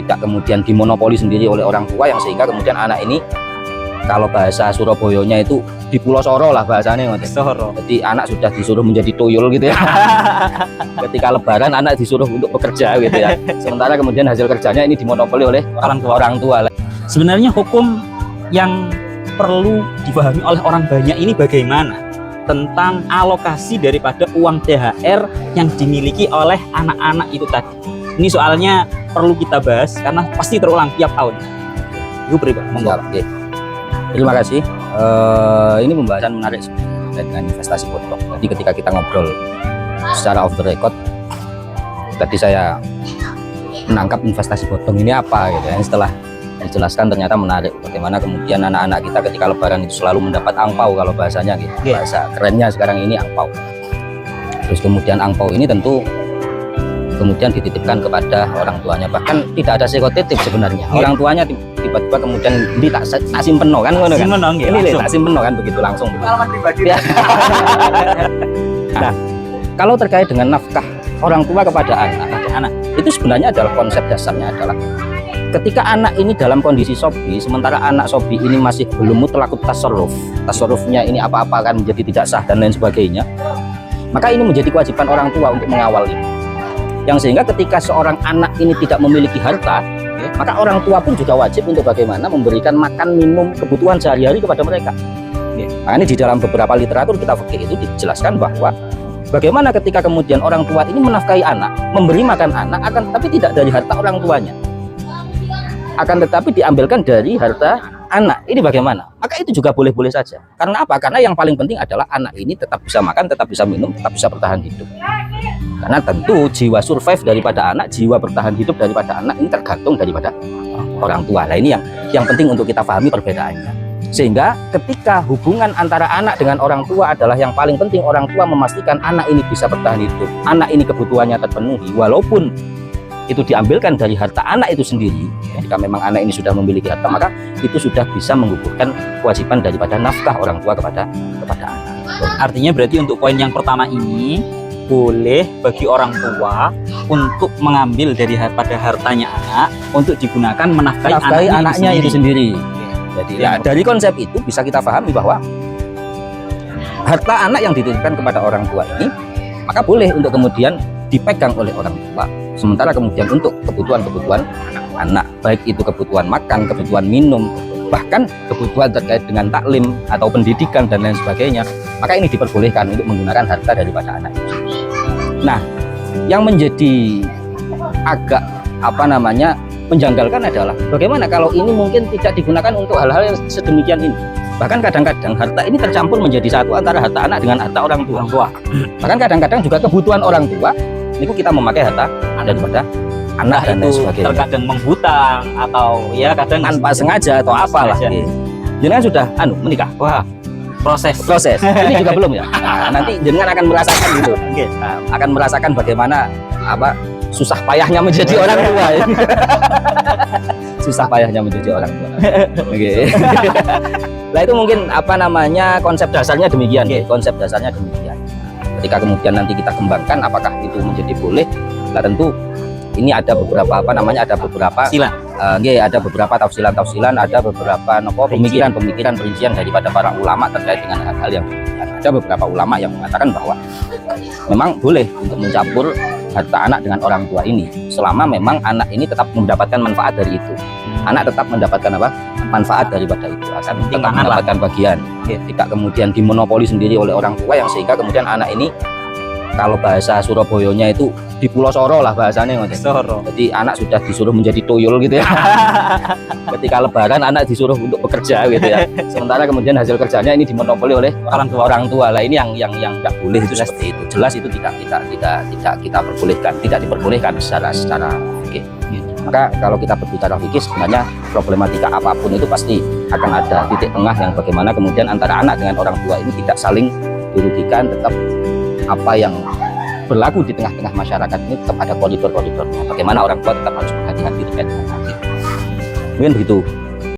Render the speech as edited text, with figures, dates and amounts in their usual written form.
tidak kemudian dimonopoli sendiri oleh orang tua, yang sehingga kemudian anak ini, kalau bahasa Surabayanya itu di Pulau Soro lah bahasanya. Soro. Jadi anak sudah disuruh menjadi tuyul gitu ya. Ketika lebaran anak disuruh untuk bekerja gitu ya. Sementara kemudian hasil kerjanya ini dimonopoli oleh orang tua. Sebenarnya hukum yang perlu dipahami oleh orang banyak ini bagaimana tentang alokasi daripada uang THR yang dimiliki oleh anak-anak itu tadi. Ini soalnya perlu kita bahas karena pasti terulang tiap tahun. Ibu beri Pak. Oke. Terima kasih. Ini pembahasan menarik terkait dengan investasi bodong. Jadi ketika kita ngobrol secara off the record, tadi saya menangkap investasi bodong ini apa gitu ya. Setelah dijelaskan ternyata menarik bagaimana kemudian anak-anak kita ketika lebaran itu selalu mendapat angpau, kalau bahasanya gitu. Bahasa kerennya sekarang ini angpau. Terus kemudian angpau ini tentu kemudian dititipkan kepada orang tuanya, bahkan tidak ada sekotitip sebenarnya. Orang tuanya tiba-tiba kemudian ini tak simpen kan, ini tak simpen kan, begitu langsung. Pengalaman pribadi. Nah, kalau terkait dengan nafkah orang tua kepada anak, itu sebenarnya adalah konsep dasarnya adalah ketika anak ini dalam kondisi sobi, sementara anak sobi ini masih belum mutlakut tasarrufnya ini apa-apa kan menjadi tidak sah dan lain sebagainya, maka ini menjadi kewajiban orang tua untuk mengawal ini. Yang sehingga ketika seorang anak ini tidak memiliki harta, maka orang tua pun juga wajib untuk bagaimana memberikan makan minum kebutuhan sehari-hari kepada mereka. Nah, ini di dalam beberapa literatur kita fikih itu dijelaskan bahwa bagaimana ketika kemudian orang tua ini menafkahi anak, memberi makan anak, akan tetapi tidak dari harta orang tuanya, akan tetapi diambilkan dari harta anak. Ini bagaimana? Maka itu juga boleh-boleh saja. Karena apa? Karena yang paling penting adalah anak ini tetap bisa makan, tetap bisa minum, tetap bisa bertahan hidup. Karena tentu jiwa survive daripada anak, jiwa bertahan hidup daripada anak ini tergantung daripada orang tua. Nah, ini yang penting untuk kita pahami perbedaannya. Sehingga ketika hubungan antara anak dengan orang tua adalah yang paling penting, orang tua memastikan anak ini bisa bertahan hidup, anak ini kebutuhannya terpenuhi, walaupun itu diambilkan dari harta anak itu sendiri. Jika memang anak ini sudah memiliki harta, maka itu sudah bisa menggugurkan kewajiban daripada nafkah orang tua kepada anak. Artinya berarti untuk poin yang pertama ini boleh bagi orang tua untuk mengambil pada hartanya anak untuk digunakan menafkahi anaknya itu sendiri. Jadi ya, dari konsep itu bisa kita pahami bahwa harta anak yang dititipkan kepada orang tua ini maka boleh untuk kemudian dipegang oleh orang tua. Sementara kemudian untuk kebutuhan anak, baik itu kebutuhan makan, kebutuhan minum, bahkan kebutuhan terkait dengan taklim atau pendidikan dan lain sebagainya, maka ini diperbolehkan untuk menggunakan harta daripada anak itu. Nah, yang menjadi agak menjanggalkan adalah bagaimana kalau ini mungkin tidak digunakan untuk hal-hal yang sedemikian ini. Bahkan kadang-kadang harta ini tercampur menjadi satu antara harta anak dengan harta orang tua. Bahkan kadang-kadang juga kebutuhan orang tua ini kita memakai harta daripada anak dan lain sebagainya. Terkadang menghutang atau ya kadang tanpa sengaja atau apalah. Jenengan sudah menikah. Wah, proses ini juga belum ya. Nah, nanti jenengan akan merasakan gitu. Akan merasakan bagaimana susah payahnya menjadi orang tua. Susah payahnya menjadi orang tua. Nah, itu mungkin konsep dasarnya demikian. Konsep dasarnya demikian. Ketika kemudian nanti kita kembangkan apakah itu menjadi boleh, nah tentu ini ada beberapa ada beberapa tafsilan, ada beberapa pemikiran perincian daripada para ulama terkait dengan hal-hal yang demikian. Ada beberapa ulama yang mengatakan bahwa memang boleh untuk mencampur harta anak dengan orang tua ini selama memang anak ini tetap mendapatkan manfaat dari itu. Anak tetap mendapatkan manfaat daripada itu, akan tetap mendapatkan bagian. Tidak kemudian dimonopoli sendiri oleh orang tua, yang sehingga kemudian anak ini, kalau bahasa Surabayanya itu di Pulau Soro lah bahasanya. Jadi anak sudah disuruh menjadi tuyul gitu ya. Ketika lebaran anak disuruh untuk bekerja gitu ya. Sementara kemudian hasil kerjanya ini dimonopoli oleh orang tua. Lah ini yang tidak boleh itu seperti itu. Jelas itu tidak kita perbolehkan, tidak diperbolehkan secara fikih. Maka kalau kita berbicara fikih, sebenarnya problematika apapun itu pasti akan ada titik tengah yang bagaimana kemudian antara anak dengan orang tua ini tidak saling dirugikan, tetap apa yang berlaku di tengah-tengah masyarakat ini tetap ada koridor-koridornya. Bagaimana orang tua tetap harus berhati-hati terkait dengan hal itu. Mungkin begitu.